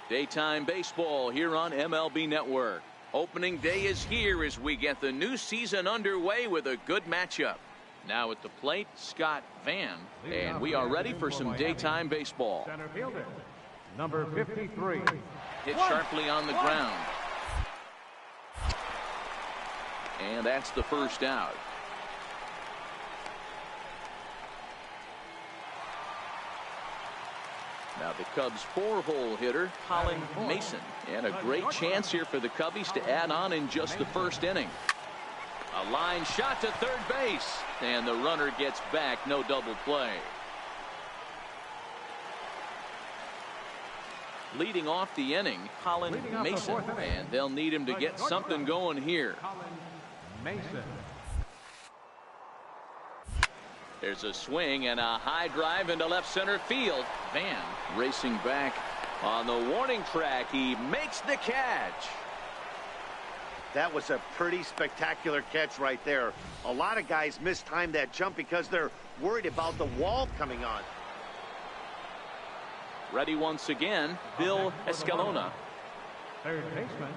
Daytime baseball here on MLB Network. Opening day is here as we get the new season underway with a good matchup. Now at the plate, Scott Van, and we are ready for some daytime baseball. Center fielder, number 53. Hit sharply on the ground. And that's the first out. Now the Cubs' 4-hole hitter, Colin Mason. And a great chance here for the Cubbies to add on in just the first inning. A line shot to third base. And the runner gets back, no double play. Leading off the inning, Colin Mason. And they'll need him to get something going here. Mason. There's a swing and a high drive into left center field. Van racing back on the warning track. He makes the catch. That was a pretty spectacular catch right there. A lot of guys mistime that jump because they're worried about the wall coming on. Ready once again, Bill Escalona. Third baseman,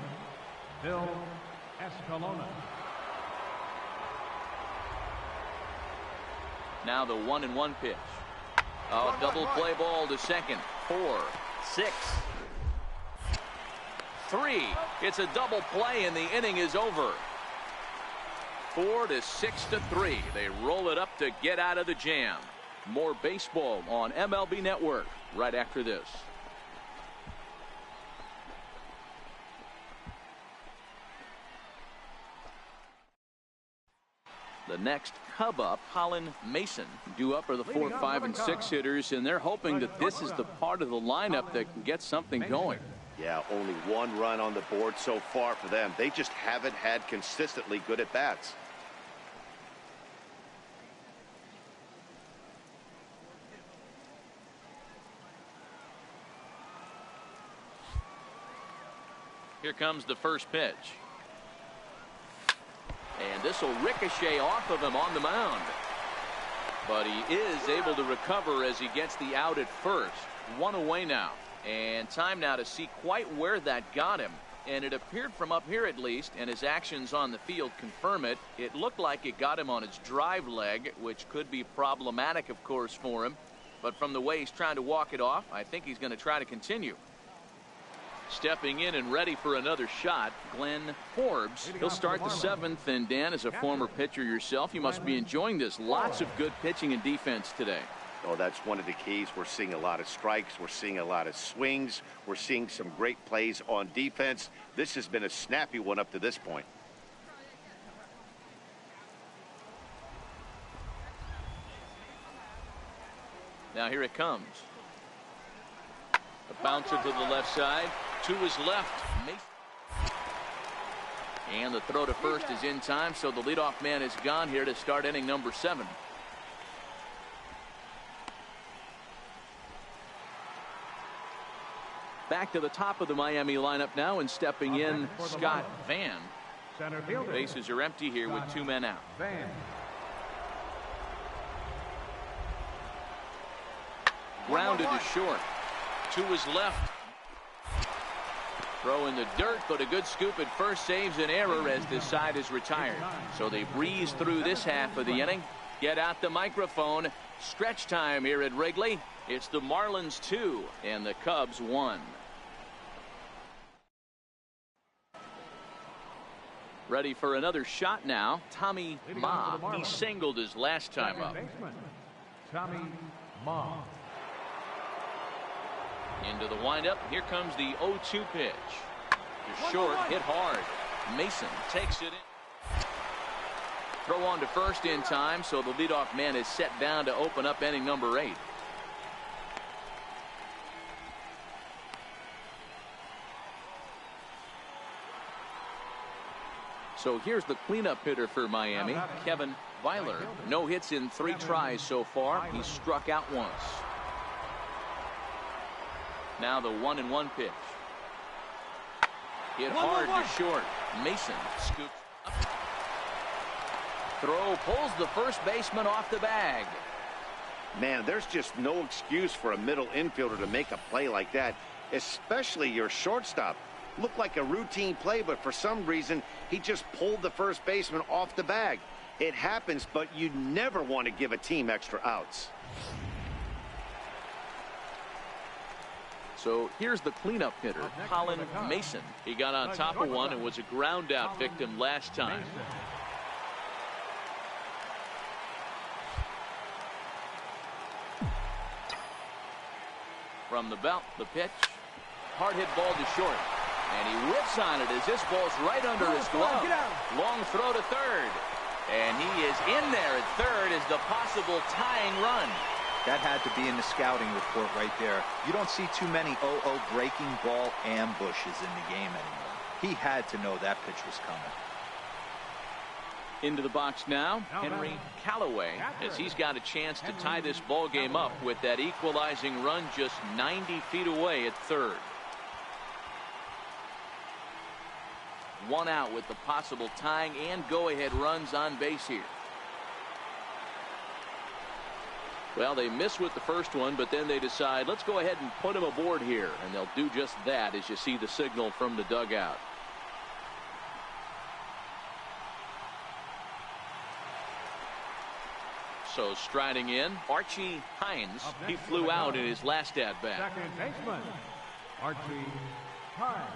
Bill Escalona. Now the 1-1 pitch. Oh, double play ball to second. 4, 6, 3. It's a double play and the inning is over. 4 to 6 to 3. They roll it up to get out of the jam. More baseball on MLB Network right after this. The next Cub up, Colin Mason. Due up are the 4, 5, and 6 hitters, and they're hoping that this is the part of the lineup that can get something going. Yeah, only one run on the board so far for them. They just haven't had consistently good at-bats. Here comes the first pitch. And this will ricochet off of him on the mound. But he is able to recover as he gets the out at first. 1 away now. And time now to see quite where that got him. And it appeared from up here at least, and his actions on the field confirm it. It looked like it got him on his drive leg, which could be problematic, of course, for him. But from the way he's trying to walk it off, I think he's going to try to continue. Stepping in and ready for another shot, Glenn Forbes. He'll start the 7th, and Dan, as a former pitcher yourself, you must be enjoying this. Lots of good pitching and defense today. Oh, that's one of the keys. We're seeing a lot of strikes. We're seeing a lot of swings. We're seeing some great plays on defense. This has been a snappy one up to this point. Now here it comes. A bouncer to the left side. To his left. And the throw to first is in time, so the leadoff man is gone here to start inning number 7. Back to the top of the Miami lineup now, and stepping in, Scott Van. Center fielder. Bases are empty here with 2 men out. Van. Grounded to short. To his left. Throw in the dirt, but a good scoop at first saves an error as this side is retired. So they breeze through this half of the inning. Get out the microphone. Stretch time here at Wrigley. It's the Marlins 2 and the Cubs 1. Ready for another shot now. Tommy Ma. He singled his last time up. Tommy Ma. Into the windup. Here comes the 0-2 pitch. To short, hit hard. Mason takes it in. Throw on to first in time, so the leadoff man is set down to open up inning number 8. So here's the cleanup hitter for Miami, Kevin Weiler. No hits in 3 tries so far. He's struck out once. Now the 1-1 pitch. Hit hard to short. Mason scoops up. Throw pulls the first baseman off the bag. Man, there's just no excuse for a middle infielder to make a play like that. especially your shortstop. Looked like a routine play, but for some reason, he just pulled the first baseman off the bag. It happens, but you never want to give a team extra outs. So here's the cleanup hitter, Colin Mason. He got on top of one and was a ground out victim last time. From the belt, the pitch. Hard hit ball to short. And he whips on it as this ball's right under his glove. Long throw to third. And he is in there at third as the possible tying run. That had to be in the scouting report right there. You don't see too many breaking ball ambushes in the game anymore. He had to know that pitch was coming. Into the box now, Henry Callaway, as he's got a chance to tie this ball game up with that equalizing run just 90 feet away at third. One out with the possible tying and go-ahead runs on base here. Well, they miss with the first one, but then they decide, let's go ahead and put him aboard here. And they'll do just that as you see the signal from the dugout. So striding in, Archie Hines. He flew out in his last at-bat. Second baseman, Archie Hines.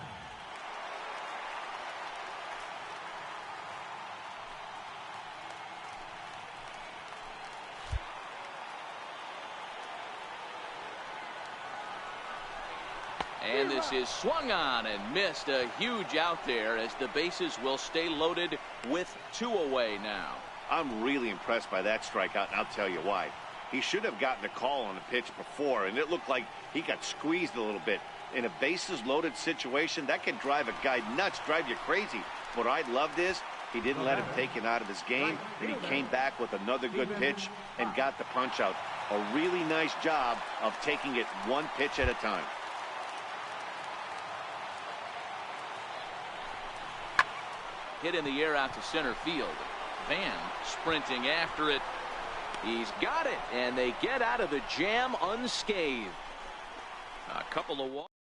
And this is swung on and missed. A huge out there as the bases will stay loaded with two away now. I'm really impressed by that strikeout, and I'll tell you why. He should have gotten a call on the pitch before, and it looked like he got squeezed a little bit. In a bases-loaded situation, that can drive a guy nuts, drive you crazy. What I loved is he didn't let him take it out of his game, and he came back with another good pitch and got the punch out. A really nice job of taking it one pitch at a time. Hit in the air out to center field. Van sprinting after it. He's got it, and they get out of the jam unscathed. A couple of walks.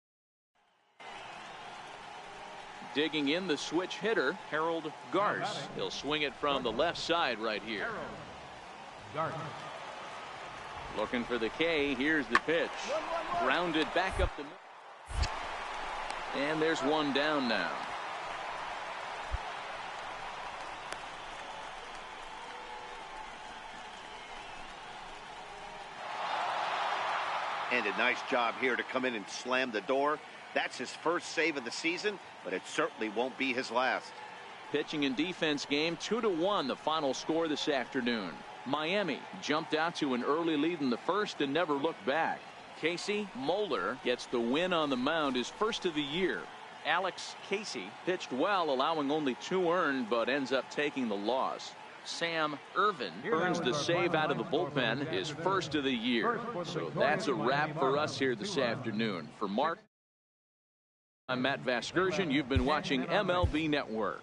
Digging in the switch hitter, Harold Garce. He'll swing it from the left side right here. Looking for the K. Here's the pitch. Grounded back up the middle. And there's one down now. And a nice job here to come in and slam the door. That's his first save of the season, but it certainly won't be his last. Pitching and defense game, 2-1 the final score this afternoon. Miami jumped out to an early lead in the first and never looked back. Casey Moeller gets the win on the mound, his first of the year. Alex Casey pitched well, allowing only 2 earned, but ends up taking the loss. Sam Irvin earns the save out of the bullpen, his first of the year. So that's a wrap for us here this afternoon. For Mark, I'm Matt Vasgersian. You've been watching MLB Network.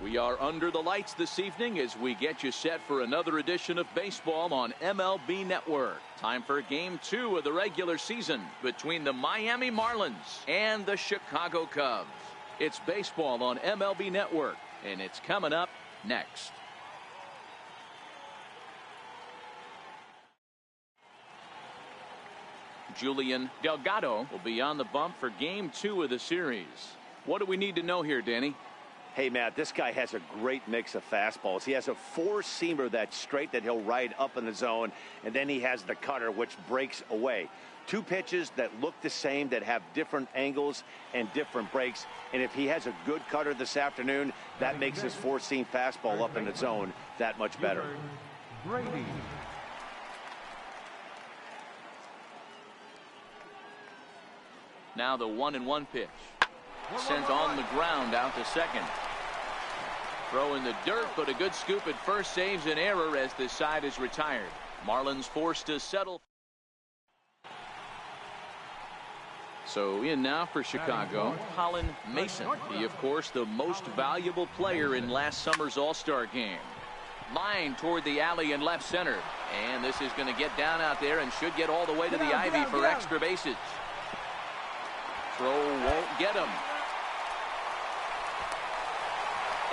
We are under the lights this evening as we get you set for another edition of baseball on MLB Network. Time for Game 2 of the regular season between the Miami Marlins and the Chicago Cubs. It's baseball on MLB Network, and it's coming up next. Julian Delgado will be on the bump for Game 2 of the series. What do we need to know here, Danny? Hey, Matt, this guy has a great mix of fastballs. He has a four-seamer that's straight that he'll ride up in the zone, and then he has the cutter, which breaks away. 2 pitches that look the same, that have different angles and different breaks. And if he has a good cutter this afternoon, that makes his four-seam fastball up in the zone that much better. Brady. Now the 1-1 pitch. Sent on the ground out to second. Throw in the dirt, but a good scoop at first saves an error as this side is retired. Marlins forced to settle. So in now for Chicago, Colin Mason. He, of course, the most valuable player in last summer's All-Star game. Line toward the alley in left center. And this is going to get down out there and should get all the way to the ivy for extra bases. Throw won't get him.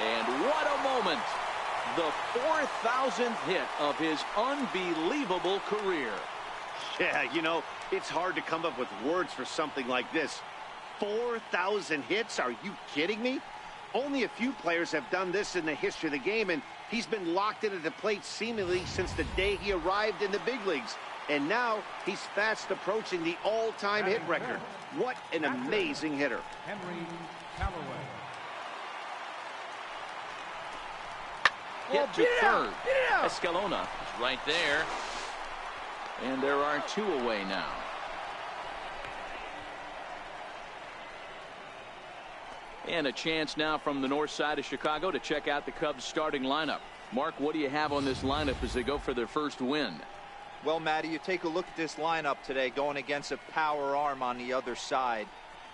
And what a moment. The 4,000th hit of his unbelievable career. Yeah, you know, it's hard to come up with words for something like this. 4,000 hits? Are you kidding me? Only a few players have done this in the history of the game, and he's been locked into the plate seemingly since the day he arrived in the big leagues. And now he's fast approaching the all-time hit record. What an amazing hitter. Henry Callaway. Hit to third. Escalona is right there. And there are 2 away now. And a chance now from the north side of Chicago to check out the Cubs starting lineup. Mark, what do you have on this lineup as they go for their first win? Well, Matty, you take a look at this lineup today going against a power arm on the other side.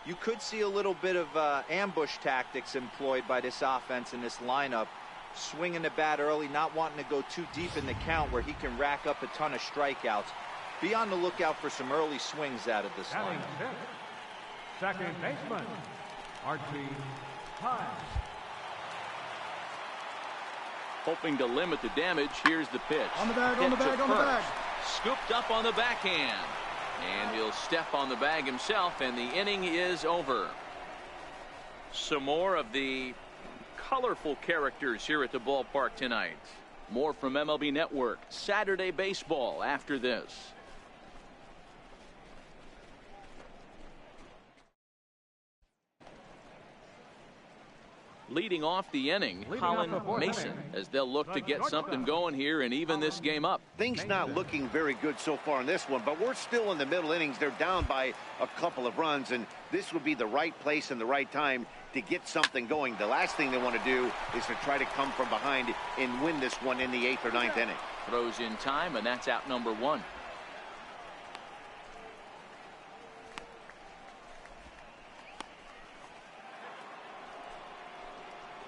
You could see a little bit of ambush tactics employed by this offense in this lineup. Swinging the bat early, not wanting to go too deep in the count where he can rack up a ton of strikeouts. Be on the lookout for some early swings out of this lineup. Second baseman, Archie Hines. Hoping to limit the damage. Here's the pitch. On the bag, on the bag, on the bag. Scooped up on the backhand. And he'll step on the bag himself, and the inning is over. Some more of the colorful characters here at the ballpark tonight. More from MLB Network. Saturday baseball after this. Leading off the inning, Colin Mason, as they'll look to get something going here and even this game up. Things not looking very good so far in this one, but we're still in the middle innings. They're down by a couple of runs, and this would be the right place and the right time to get something going. The last thing they want to do is to try to come from behind and win this one in the 8th or 9th inning. Throws in time, and that's out number 1.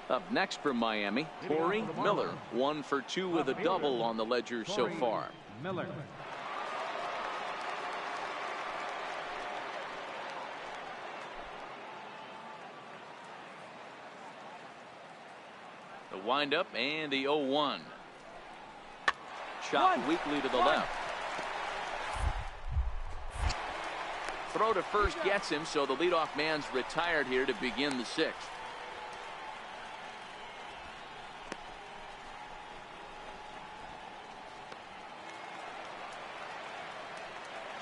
Up next from Miami, Corey Miller, 1 for 2 with a double on the ledger so far. Miller. The windup and the 0-1. Shot weakly to the left. Throw to first gets him, so the leadoff man's retired here to begin the 6th.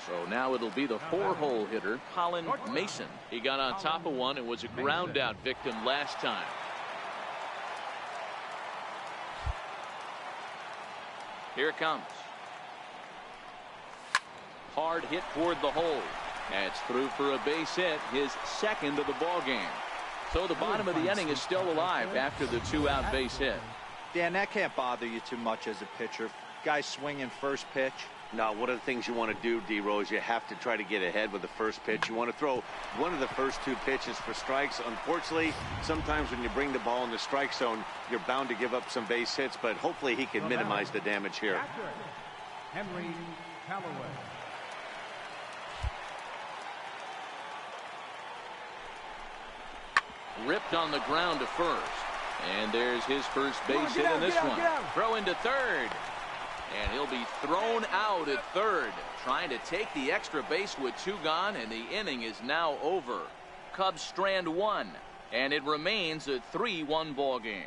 So now it'll be the 4-hole hitter, Colin Mason. He got on top of one and was a ground out victim last time. Here it comes. Hard hit toward the hole. That's through for a base hit, his 2nd of the ball game. So the bottom of the inning is still alive after the 2-out base hit. Dan, that can't bother you too much as a pitcher. Guy swinging first pitch. Now, one of the things you want to do, D-Rose, you have to try to get ahead with the first pitch. You want to throw one of the first 2 pitches for strikes. Unfortunately, sometimes when you bring the ball in the strike zone, you're bound to give up some base hits, but hopefully he can minimize the damage here. Henry Callaway. Ripped on the ground to first. And there's his first base hit in this one. Throw into third. And he'll be thrown out at third, trying to take the extra base with 2 gone, and the inning is now over. Cubs strand 1, and it remains a 3-1 ball game.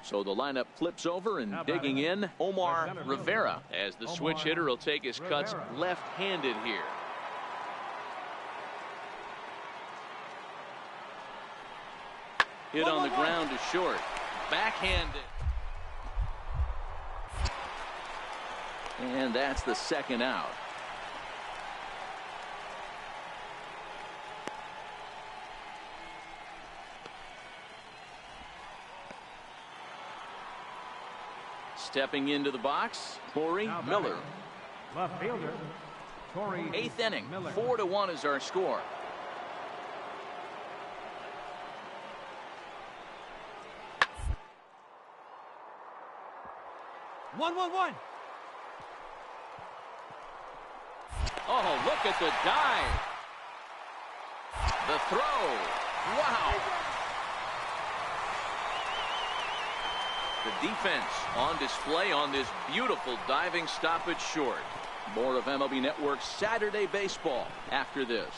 So the lineup flips over, and digging in, Omar Rivera, as the switch hitter will take his cuts left-handed here. Hit on the ground to short. Backhanded. And that's the 2nd out. Stepping into the box, Corey Miller. Left fielder, Corey 8th inning, Miller. 4-1 is our score. 1-1-1. Oh, look at the dive. The throw. Wow. The defense on display on this beautiful diving stoppage short. More of MLB Network's Saturday Baseball after this.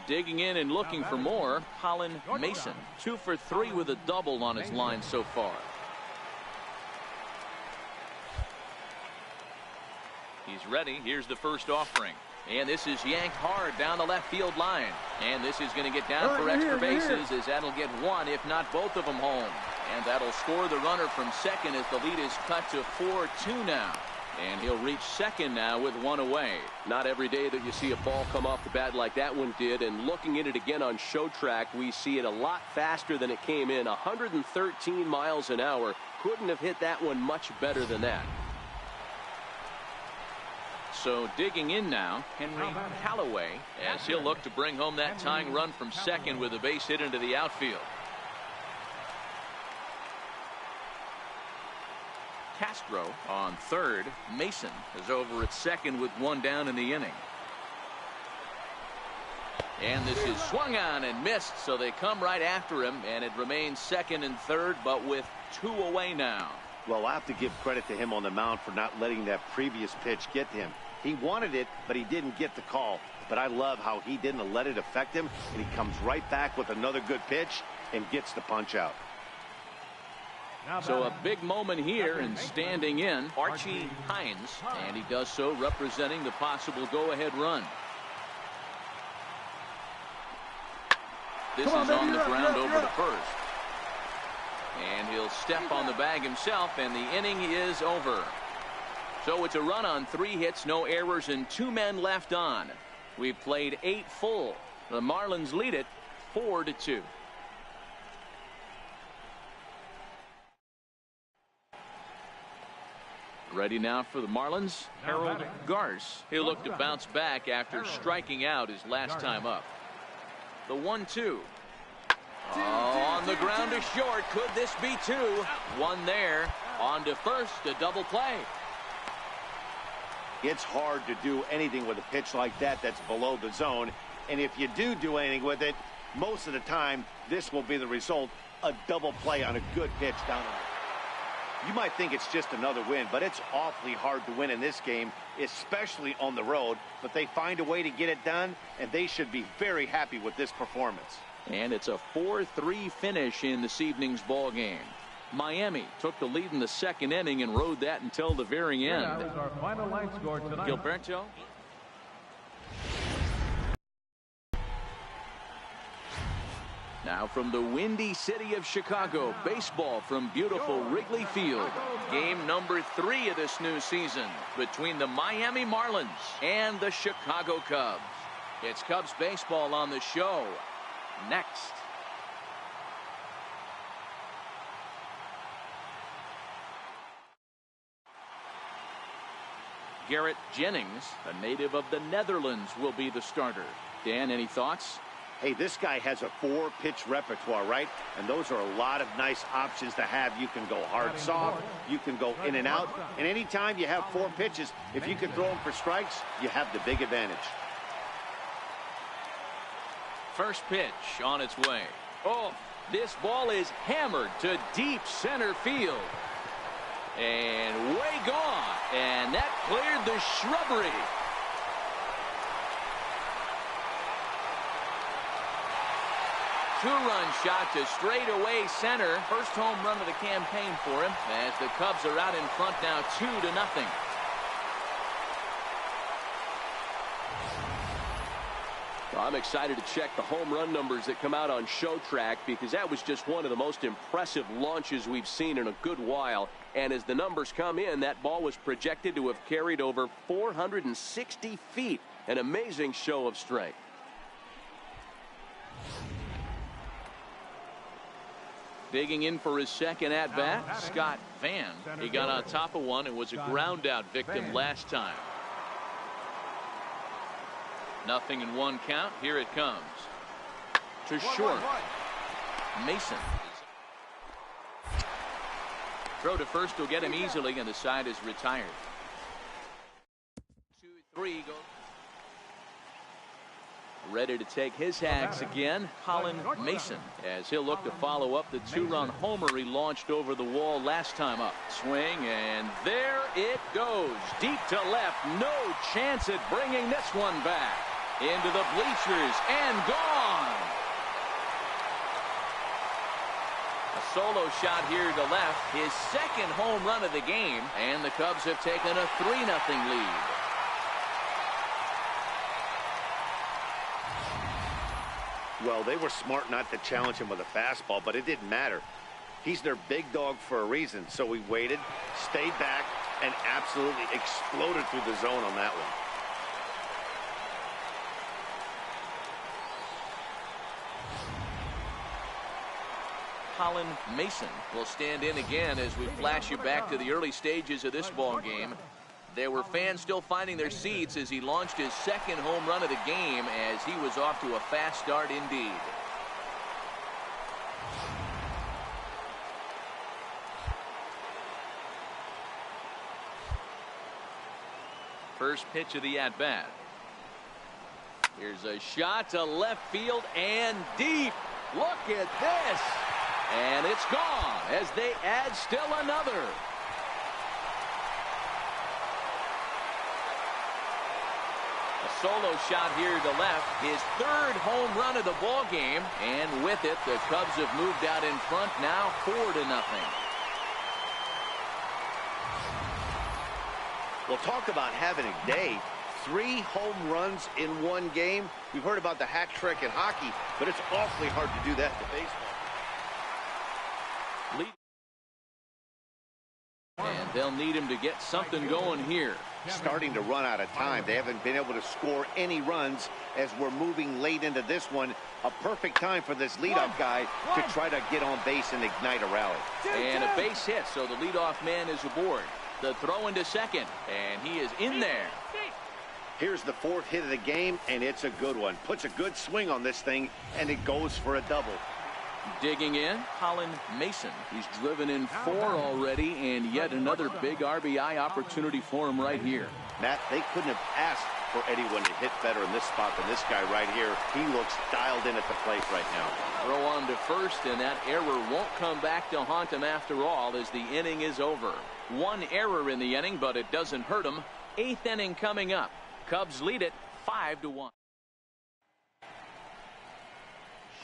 Digging in and looking for more, Colin Mason. 2 for 3 with a double on his line so far. He's ready. Here's the first offering. And this is yanked hard down the left field line. And this is going to get down for extra bases as that'll get one, if not both of them, home. And that'll score the runner from second as the lead is cut to 4-2 now. And he'll reach second now with one away. Not every day that you see a ball come off the bat like that one did. And looking at it again on Show Track, we see it a lot faster than it came in. 113 miles an hour. Couldn't have hit that one much better than that. So digging in now, Henry Callaway, as he'll look to bring home that tying run from second with a base hit into the outfield. Castro on third. Mason is over at second with one down in the inning. And this is swung on and missed, so they come right after him, and it remains second and third, but with 2 away now. Well, I have to give credit to him on the mound for not letting that previous pitch get to him. He wanted it, but he didn't get the call. But I love how he didn't let it affect him, and he comes right back with another good pitch and gets the punch out. So a big moment here, and standing in, Archie Hines, and he does so representing the possible go-ahead run. This is on the ground over to first. And he'll step on the bag himself, and the inning is over. So it's a run on 3 hits, no errors, and 2 men left on. We've played 8 full. The Marlins lead it 4-2. Ready now for the Marlins, Harold Garce. He'll look to bounce back after striking out his last time up. The 1-2. On the ground to short. Could this be 2? One there. On to first. A double play. It's hard to do anything with a pitch like that that's below the zone. And if you do anything with it, most of the time, this will be the result. A double play on a good pitch down the line. You might think it's just another win, but it's awfully hard to win in this game, especially on the road. But they find a way to get it done, and they should be very happy with this performance. And it's a 4-3 finish in this evening's ball game. Miami took the lead in the second inning and rode that until the very end. That was our final line score tonight. Gilberto. Now from the windy city of Chicago, baseball from beautiful Wrigley Field. Game number 3 of this new season between the Miami Marlins and the Chicago Cubs. It's Cubs baseball on the show next. Garrett Jennings, a native of the Netherlands, will be the starter. Dan, any thoughts? Hey, this guy has a 4-pitch repertoire, right? And those are a lot of nice options to have. You can go hard, soft. You can go in and out. And anytime you have 4 pitches, if you can throw them for strikes, you have the big advantage. First pitch on its way. Oh, this ball is hammered to deep center field. And way gone. And that cleared the shrubbery. Two-run shot to straightaway center. First home run of the campaign for him as the Cubs are out in front now 2-0. I'm excited to check the home run numbers that come out on Show Track because that was just one of the most impressive launches we've seen in a good while. And as the numbers come in, that ball was projected to have carried over 460 feet. An amazing show of strength. Digging in for his second at-bat, Scott Van. He got on top of one and was a ground-out victim last time. 0-1 count. Here it comes. to short. Mason. Throw to first will get him easily, and the side is retired. 2-3 go. Ready to take his hacks again, Colin Mason, as he'll look to follow up the 2-run homer he launched over the wall last time up. Swing, and there it goes. Deep to left. No chance at bringing this one back. Into the bleachers and gone. A solo shot here to left. His second home run of the game, and the Cubs have taken a 3-0 lead. Well, they were smart not to challenge him with a fastball, but it didn't matter. He's their big dog for a reason, so he waited, stayed back, and absolutely exploded through the zone on that one. Colin Mason will stand in again as we flash you back to the early stages of this ball game. There were fans still finding their seats as he launched his second home run of the game, as he was off to a fast start indeed. First pitch of the at-bat. Here's a shot to left field and deep. Look at this. And it's gone as they add still another. A solo shot here to left, his third home run of the ball game, and with it, the Cubs have moved out in front now 4-0. Well, talk about having a day. 3 home runs in one game. We've heard about the hat trick in hockey, but it's awfully hard to do that in baseball. And they'll need him to get something going here. Starting to run out of time. They haven't been able to score any runs as we're moving late into this one. A perfect time for this leadoff guy to try to get on base and ignite a rally. And a base hit, so the leadoff man is aboard. The throw into second, and he is in there. Here's the 4th hit of the game, and it's a good one. Puts a good swing on this thing, and it goes for a double. Digging in, Colin Mason. He's driven in 4 already, and yet another big RBI opportunity for him right here. Matt, they couldn't have asked for anyone to hit better in this spot than this guy right here. He looks dialed in at the plate right now. Throw on to first, and that error won't come back to haunt him after all as the inning is over. 1 error in the inning, but it doesn't hurt him. 8th inning coming up. Cubs lead it 5-1.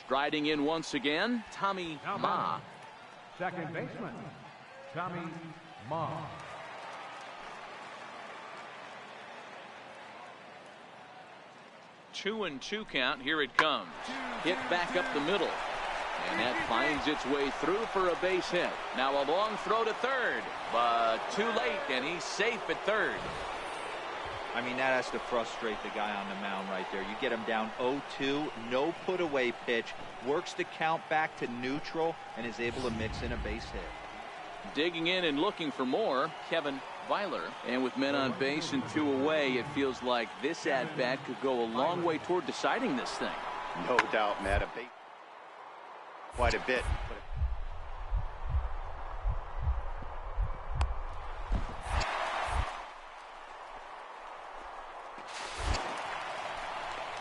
Striding in once again, Tommy Ma. Second baseman, Tommy Ma. 2-2 count. Here it comes. Hit back up the middle. And that finds its way through for a base hit. Now a long throw to third, but too late, and he's safe at third. I mean, that has to frustrate the guy on the mound right there. You get him down 0-2, no put away pitch, works the count back to neutral, and is able to mix in a base hit. Digging in and looking for more, Kevin Weiler. And with men on base and 2 away, it feels like this at-bat could go a long way toward deciding this thing. No doubt, Matt. Quite a bit.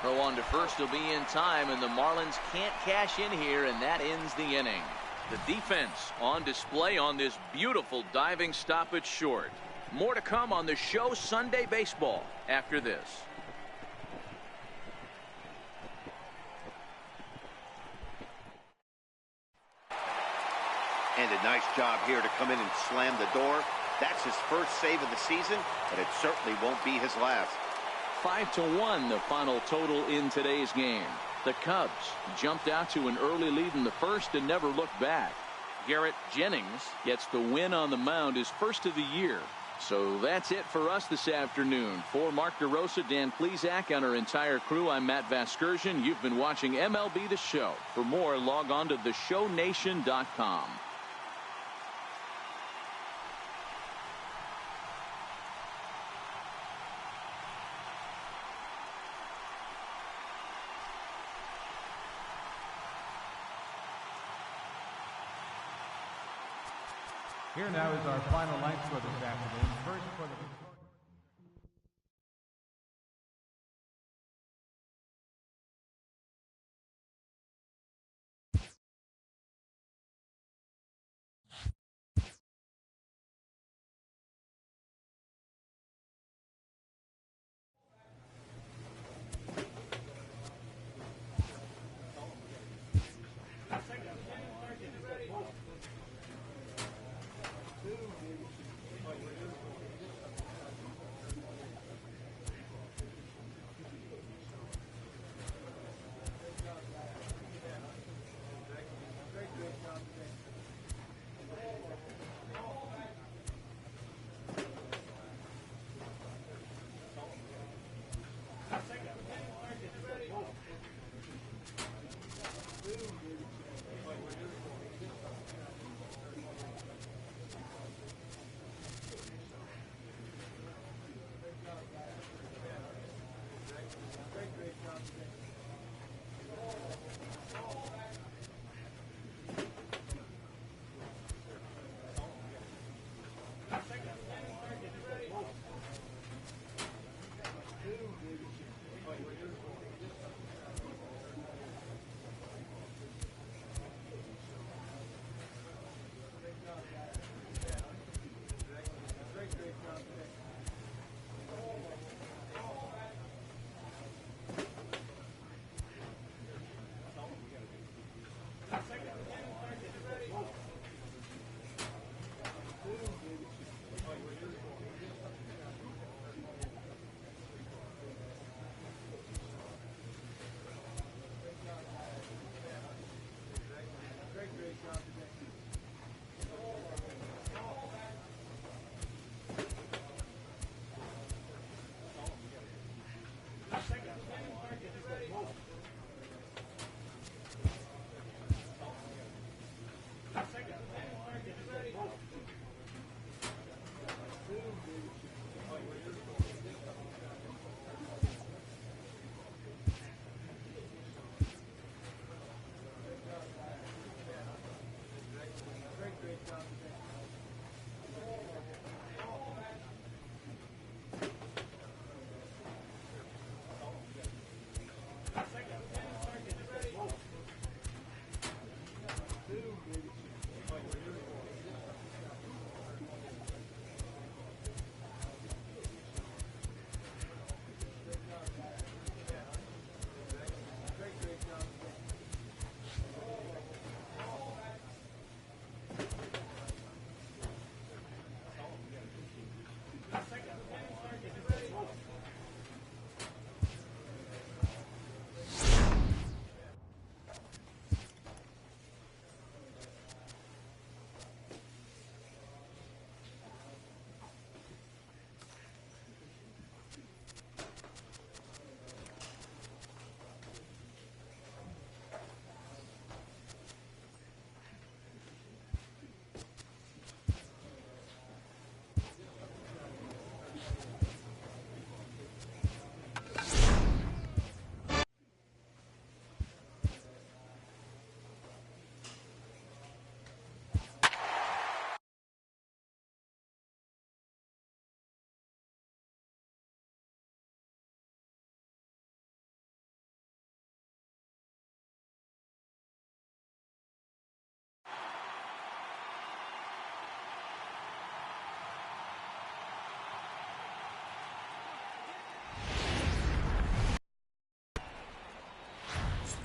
Throw on to first will be in time, and the Marlins can't cash in here, and that ends the inning. The defense on display on this beautiful diving stop at short. More to come on the show Sunday Baseball after this. And a nice job here to come in and slam the door. That's his first save of the season, but it certainly won't be his last. 5-1 the final total in today's game. The Cubs jumped out to an early lead in the first and never looked back. Garrett Jennings gets the win on the mound, his first of the year. So that's it for us this afternoon. For Mark DeRosa, Dan Plesac, and our entire crew, I'm Matt Vasgersian. You've been watching MLB The Show. For more, log on to theshownation.com. Here now is our final line score this afternoon. First for the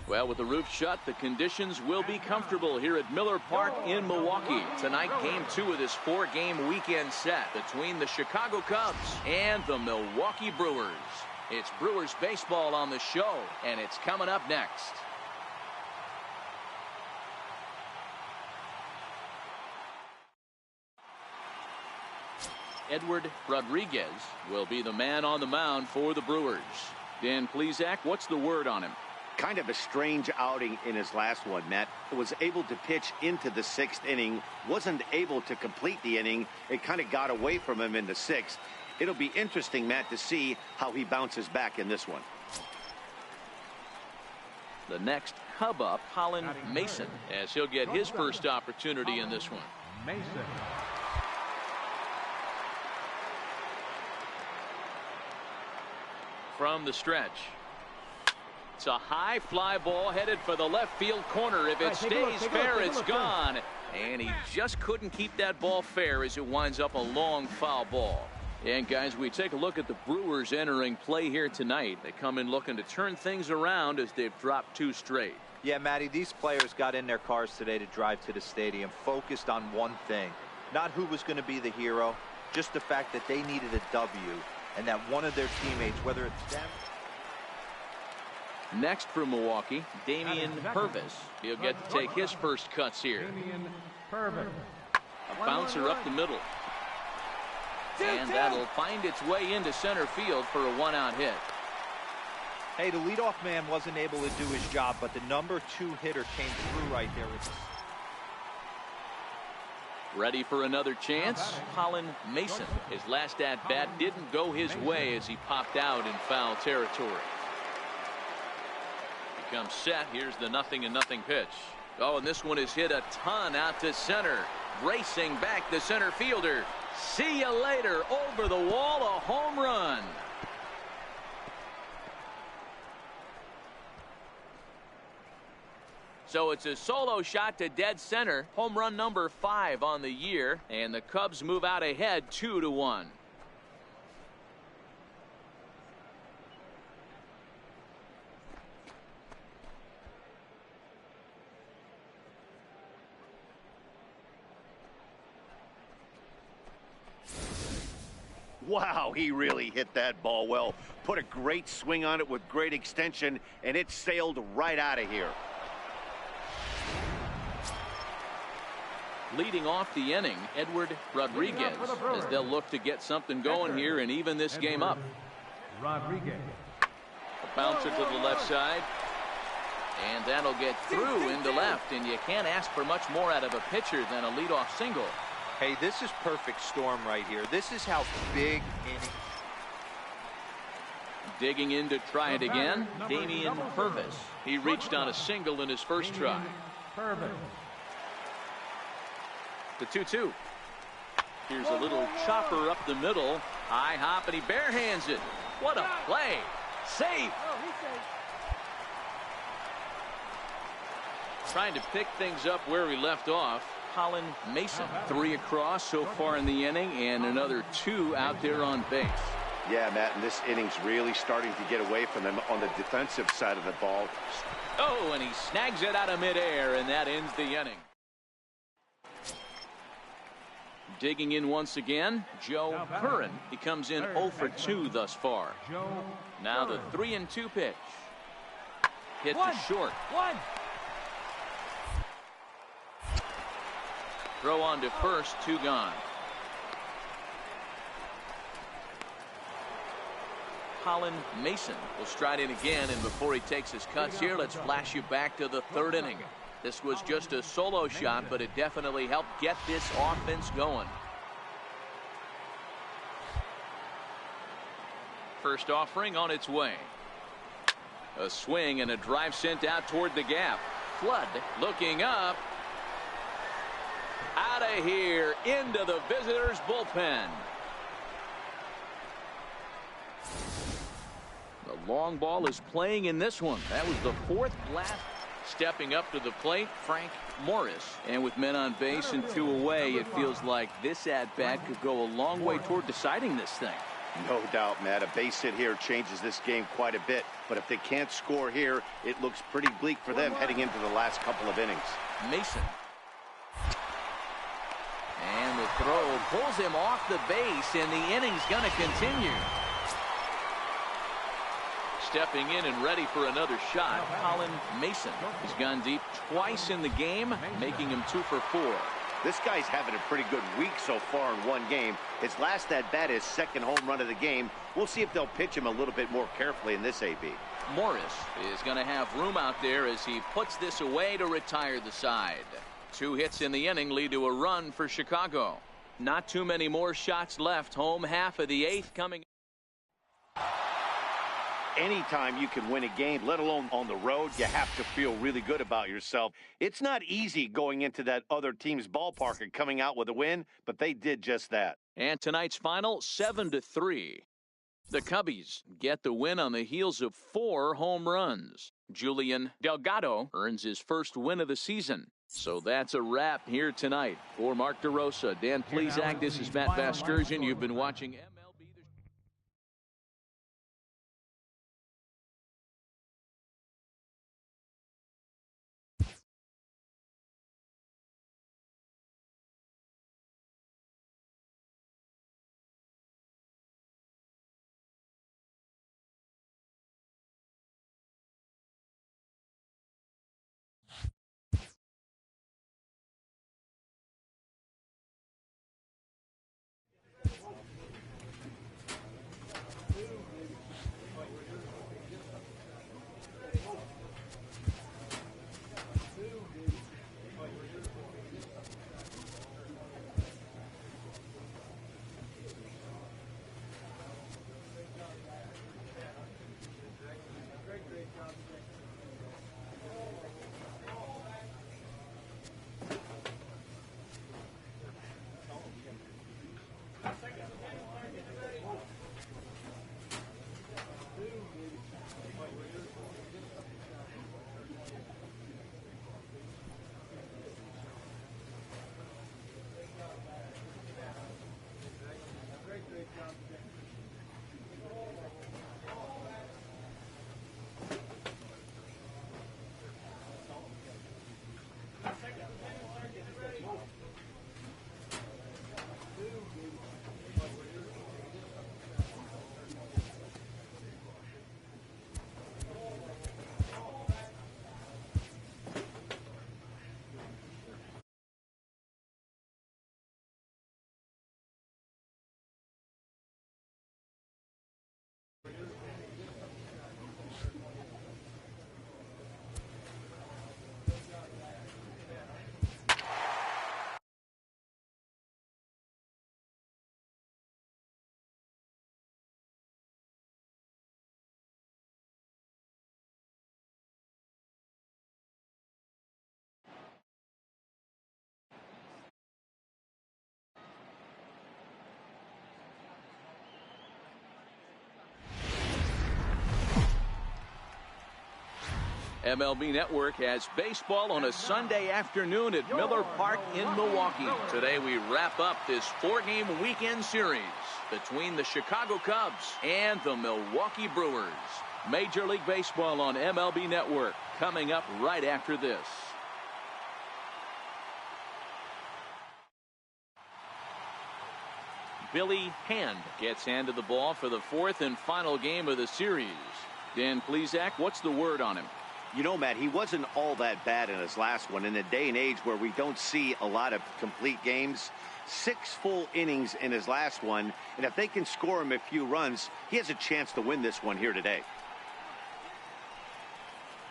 Well, with the roof shut, the conditions will be comfortable here at Miller Park in Milwaukee. Tonight, game 2 of this 4-game weekend set between the Chicago Cubs and the Milwaukee Brewers. It's Brewers baseball on the show, and it's coming up next. Edward Rodriguez will be the man on the mound for the Brewers. Dan Plesac, what's the word on him? Kind of a strange outing in his last one, Matt. Was able to pitch into the 6th inning, wasn't able to complete the inning. It kind of got away from him in the 6th. It'll be interesting, Matt, to see how he bounces back in this one. The next Cub up, Colin Mason, as he'll get his first opportunity in this one. Mason. from the stretch. It's a high fly ball headed for the left field corner. If it stays fair, it's gone. And he just couldn't keep that ball fair as it winds up a long foul ball. And guys, we take a look at the Brewers entering play here tonight. They come in looking to turn things around as they've dropped 2 straight. Yeah, Matty, these players got in their cars today to drive to the stadium, focused on one thing. Not who was going to be the hero, just the fact that they needed a W and that one of their teammates, whether it's them. Next for Milwaukee, Damian Purvis. He'll get to take his first cuts here. Damian Purvis. A bouncer up the middle. And that'll find its way into center field for a 1-out hit. Hey, the leadoff man wasn't able to do his job, but the number 2 hitter came through right there. Ready for another chance? Colin Mason. His last at-bat didn't go his way as he popped out in foul territory. He comes set. Here's the 0-0 pitch. Oh, and this one is hit a ton out to center. Racing back the center fielder. See you later. Over the wall, a home run. So it's a solo shot to dead center. Home run number 5 on the year. And the Cubs move out ahead 2-1. Wow, he really hit that ball well. Put a great swing on it with great extension, and it sailed right out of here. Leading off the inning, Edward Rodriguez, as they'll look to get something going here and even this game up. Rodriguez. A bouncer to the left side. And that'll get through into left, and you can't ask for much more out of a pitcher than a leadoff single. Hey, this is perfect storm right here. This is how big inning. Digging in to try it again, Damian Purvis. He reached on a single in his first try. Purvis. The 2-2. Here's a little chopper up the middle. High hop, and he barehands it. What a play. Safe. Trying to pick things up where he left off. Colin Mason. 3 across so far in the inning, and another 2 out there on base. Yeah, Matt, and this inning's really starting to get away from them on the defensive side of the ball. Oh, and he snags it out of midair, and that ends the inning. Digging in once again, Joe Curran. He comes in 0 for 2 thus far. Now the 3-2 pitch. Hit to short. Throw on to first, 2 gone. Colin Mason will stride in again, and before he takes his cuts here, let's flash you back to the 3rd inning. This was just a solo shot, but it definitely helped get this offense going. First offering on its way. A swing and a drive sent out toward the gap. Flood looking up. Out of here into the visitors' bullpen. The long ball is playing in this one. That was the 4th blast. Stepping up to the plate, Frank Morris. And with men on base and 2 away, it feels like this at-bat could go a long way toward deciding this thing. No doubt, Matt. A base hit here changes this game quite a bit. But if they can't score here, it looks pretty bleak for them heading into the last couple of innings. Mason. And the throw pulls him off the base, and the inning's going to continue. Stepping in and ready for another shot, Colin Mason. He's gone deep twice in the game, making him 2 for 4. This guy's having a pretty good week so far in one game. His last at-bat is 2nd home run of the game. We'll see if they'll pitch him a little bit more carefully in this AB. Morris is going to have room out there as he puts this away to retire the side. 2 hits in the inning lead to a run for Chicago. Not too many more shots left. Home half of the 8th coming. Anytime you can win a game, let alone on the road, you have to feel really good about yourself. It's not easy going into that other team's ballpark and coming out with a win, but they did just that. And tonight's final, 7-3. The Cubbies get the win on the heels of 4 home runs. Julian Delgado earns his first win of the season. So that's a wrap here tonight. For Mark DeRosa, Dan Plesac, this is Matt Vasgersian. You've been watching MLB. MLB Network has baseball on a Sunday afternoon at Miller Park in Milwaukee. Today we wrap up this 4-game weekend series between the Chicago Cubs and the Milwaukee Brewers. Major League Baseball on MLB Network coming up right after this. Billy Hand gets handed the ball for the 4th and final game of the series. Dan Plesac, what's the word on him? You know, Matt, he wasn't all that bad in his last one. In a day and age where we don't see a lot of complete games, 6 full innings in his last one, and if they can score him a few runs, he has a chance to win this one here today.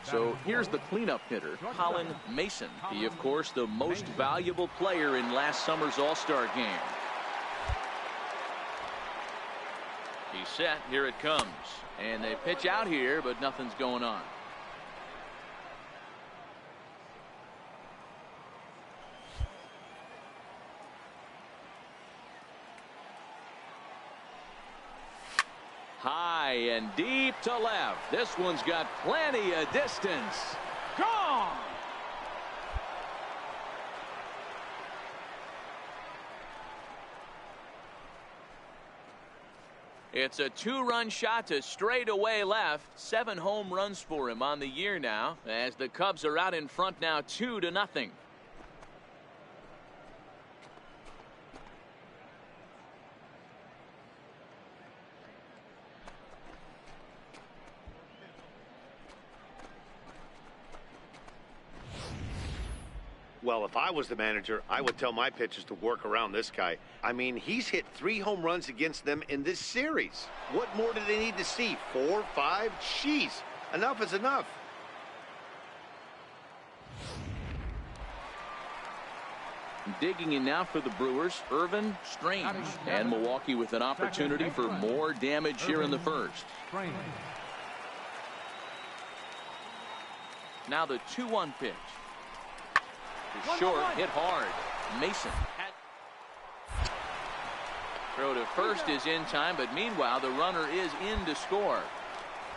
So here's the cleanup hitter, Colin Mason. He, of course, the most valuable player in last summer's All-Star game. He's set. Here it comes. And they pitch out here, but nothing's going on. High and deep to left. This one's got plenty of distance. Gone! It's a 2-run shot to straightaway left. 7 home runs for him on the year now, as the Cubs are out in front now 2-0. Well, if I was the manager, I would tell my pitchers to work around this guy. I mean, he's hit 3 home runs against them in this series. What more do they need to see? 4, 5? Jeez, enough is enough. Digging in now for the Brewers, Irvin Strange. And Milwaukee with an opportunity for more damage here in the first. Now the 2-1 pitch. Short, hit hard. Mason. Throw to first is in time, but meanwhile the runner is in to score.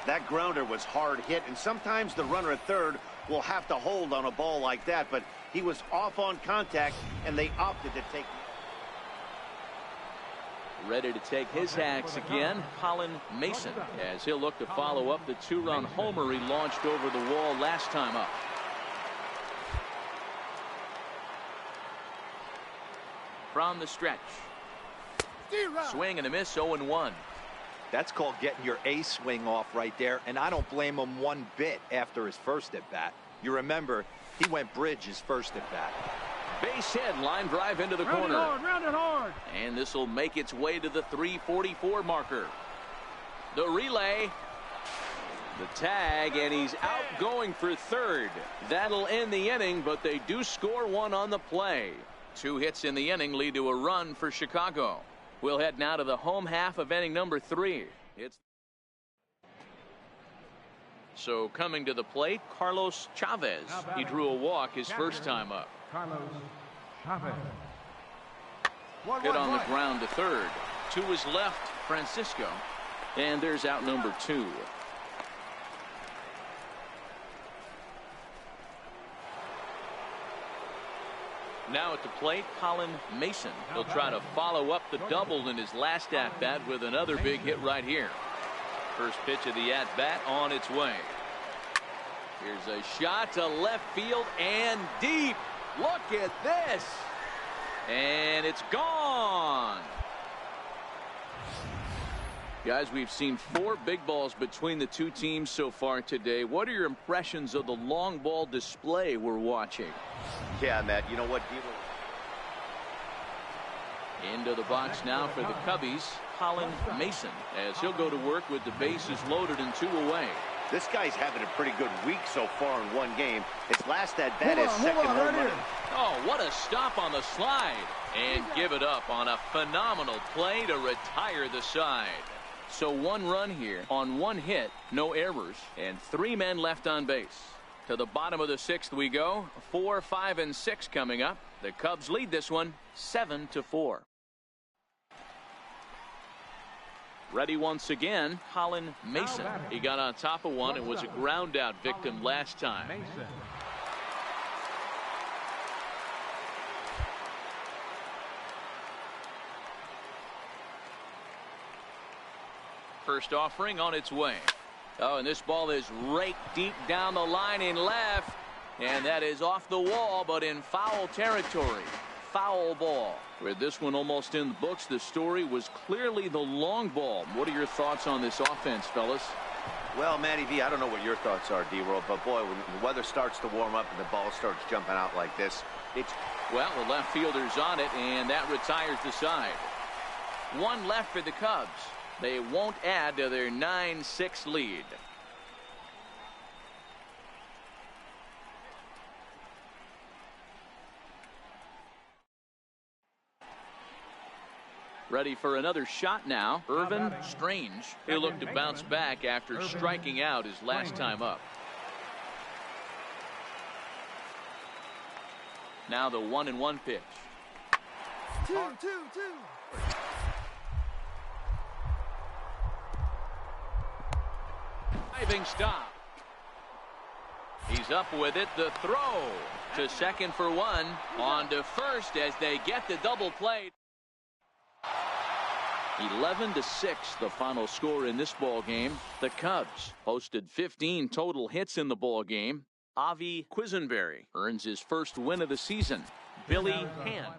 That grounder was hard hit, and sometimes the runner at third will have to hold on a ball like that, but he was off on contact, and they opted to take. Ready to take his hacks again, Colin Mason, as he'll look to follow up the two-run homer he launched over the wall last time up. From the stretch. Swing and a miss, 0-1. That's called getting your A swing off right there, and I don't blame him one bit after his first at-bat. You remember, he went bridge his first at-bat. Base hit, line drive into the corner. Round it hard. And this will make its way to the 344 marker. The relay. The tag, and he's out going for third. That'll end the inning, but they do score one on the play. 2 hits in the inning lead to a run for Chicago. We'll head now to the home half of inning number 3. So coming to the plate, Carlos Chavez. He drew a walk his first time up. Carlos Chavez. Hit on the ground to third. To his left, Francisco. And there's out number 2. Now at the plate, Colin Mason. He'll try to follow up the double in his last at-bat with another big hit right here. First pitch of the at-bat on its way. Here's a shot to left field and deep. Look at this. And it's gone. Guys, we've seen 4 big balls between the two teams so far today. What are your impressions of the long ball display we're watching? Yeah, Matt, you know what? Into the box now for the Cubbies, Colin Mason, as he'll go to work with the bases loaded and 2 away. This guy's having a pretty good week so far in one game. His last at-bat is second home run. Oh, what a stop on the slide. And give it up on a phenomenal play to retire the side. So 1 run here on 1 hit, no errors, and 3 men left on base. To the bottom of the 6th we go. 4, 5, and 6 coming up. The Cubs lead this one 7-4. Ready once again, Colin Mason. He got on top of one and was a ground out victim last time. First offering on its way. Oh, and this ball is raked deep down the line in left. And that is off the wall, but in foul territory. Foul ball. With this one almost in the books, the story was clearly the long ball. What are your thoughts on this offense, fellas? Well, Matty V, I don't know what your thoughts are, D-Roll, but boy, when the weather starts to warm up and the ball starts jumping out like this, it's... Well, the left fielder's on it, and that retires the side. 1 left for the Cubs. They won't add to their 9-6 lead. Ready for another shot now. Irvin Strange. He'll look to bounce back after striking out his last time up. Now the 1-1 pitch. 2-2-2. Diving stop. He's up with it. The throw to second for 1. On to first as they get the double play. 11-6 the final score in this ball game. The Cubs posted 15 total hits in the ball game. Avi Quisenberry earns his first win of the season. Billy Hand